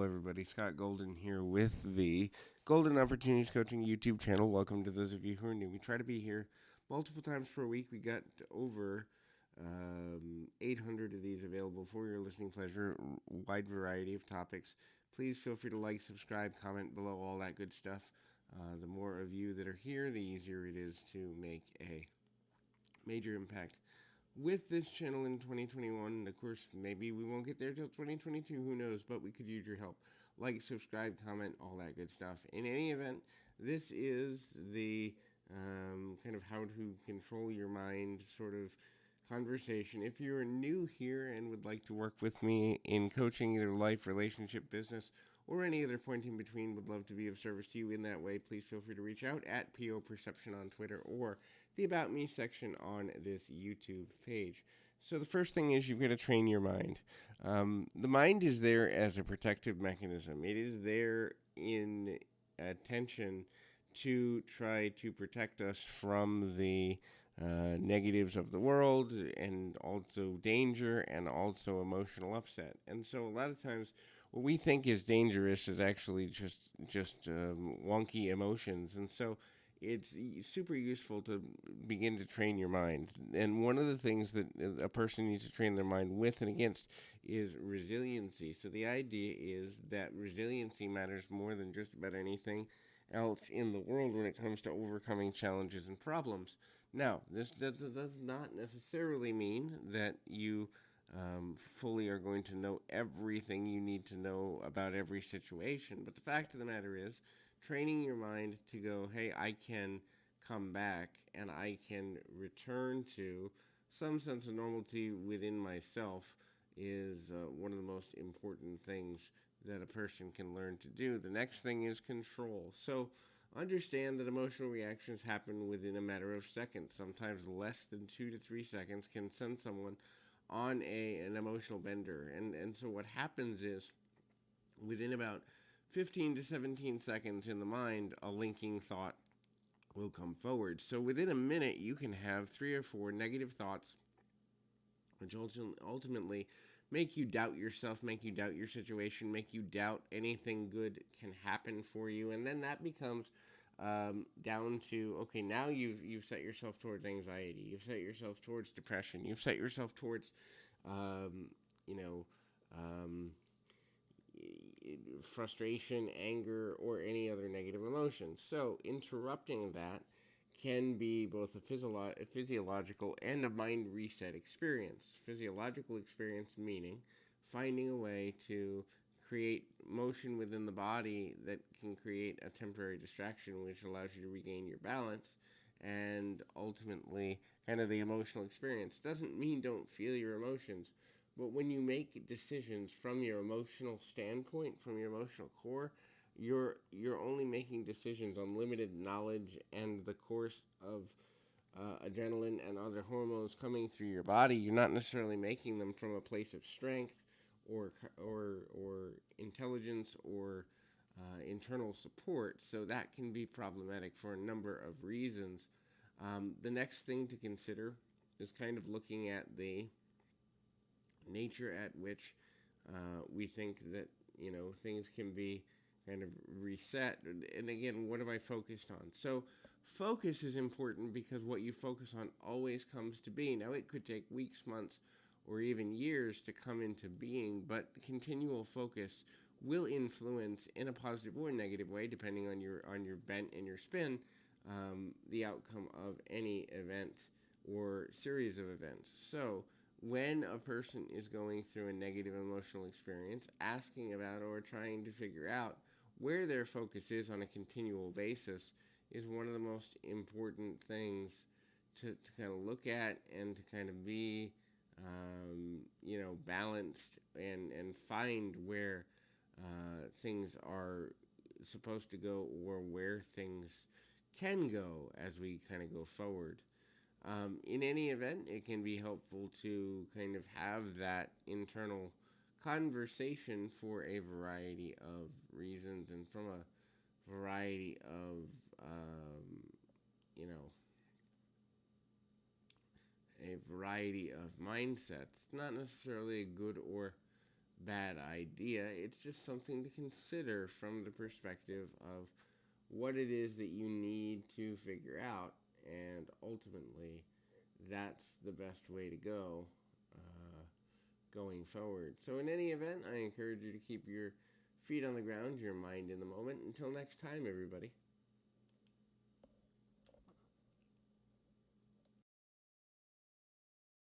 Hello, everybody. Scott Golden here with the Golden Opportunities Coaching YouTube channel. Welcome to those of you who are new. We try to be here multiple times per week. We got over 800 of these available for your listening pleasure, wide variety of topics. Please feel free to like, subscribe, comment below, all that good stuff. The more of you that are here, the easier it is to make a major impact with this channel in 2021. Of course, maybe we won't get there till 2022, who knows, but we could use your help. Like, subscribe, comment, all that good stuff. In any event, this is the kind of how to control your mind sort of conversation. If you're new here and would like to work with me in coaching either life, relationship, business, or any other point in between, would love to be of service to you in that way, please feel free to reach out at PO Perception on Twitter or the About Me section on this YouTube page. So the first thing is you've got to train your mind. The mind is there as a protective mechanism. It is there in attention to try to protect us from the negatives of the world and also danger and also emotional upset. And so a lot of times what we think is dangerous is actually just wonky emotions. And so it's super useful to begin to train your mind. And one of the things that a person needs to train their mind with and against is resiliency. So the idea is that resiliency matters more than just about anything else in the world when it comes to overcoming challenges and problems. Now, this does not necessarily mean that you fully are going to know everything you need to know about every situation. But the fact of the matter is, training your mind to go, hey, I can come back and I can return to some sense of normality within myself is one of the most important things that a person can learn to do. The next thing is control. So understand that emotional reactions happen within a matter of seconds. Sometimes less than 2 to 3 seconds can send someone on an emotional bender. And so what happens is within about 15 to 17 seconds in the mind, a linking thought will come forward. So within a minute, you can have 3 or 4 negative thoughts, which ultimately make you doubt yourself, make you doubt your situation, make you doubt anything good can happen for you. And then that becomes down to, okay, now you've set yourself towards anxiety, you've set yourself towards depression, you've set yourself towards, you know, frustration, anger, or any other negative emotion. So interrupting that can be both a physiological and a mind reset experience. Physiological experience meaning finding a way to create motion within the body that can create a temporary distraction, which allows you to regain your balance. And ultimately, kind of the emotional experience doesn't mean don't feel your emotions, but when you make decisions from your emotional standpoint, from your emotional core, you're only making decisions on limited knowledge and the course of adrenaline and other hormones coming through your body. You're not necessarily making them from a place of strength or intelligence or internal support. So that can be problematic for a number of reasons. The next thing to consider is kind of looking at the nature at which we think that things can be kind of reset. And again, what have I focused on? So focus is important because what you focus on always comes to be. Now it could take weeks, months, or even years to come into being, but continual focus will influence in a positive or negative way, depending on your bent and your spin, the outcome of any event or series of events. So when a person is going through a negative emotional experience, asking about or trying to figure out where their focus is on a continual basis is one of the most important things to kind of look at and to kind of be, balanced and find where things are supposed to go or where things can go as we kind of go forward. In any event, it can be helpful to kind of have that internal conversation for a variety of reasons and from a variety of, you know, a variety of mindsets. Not necessarily a good or bad idea. It's just something to consider from the perspective of what it is that you need to figure out, and ultimately, that's the best way to go going forward. So, in any event, I encourage you to keep your feet on the ground, your mind in the moment. Until next time, everybody.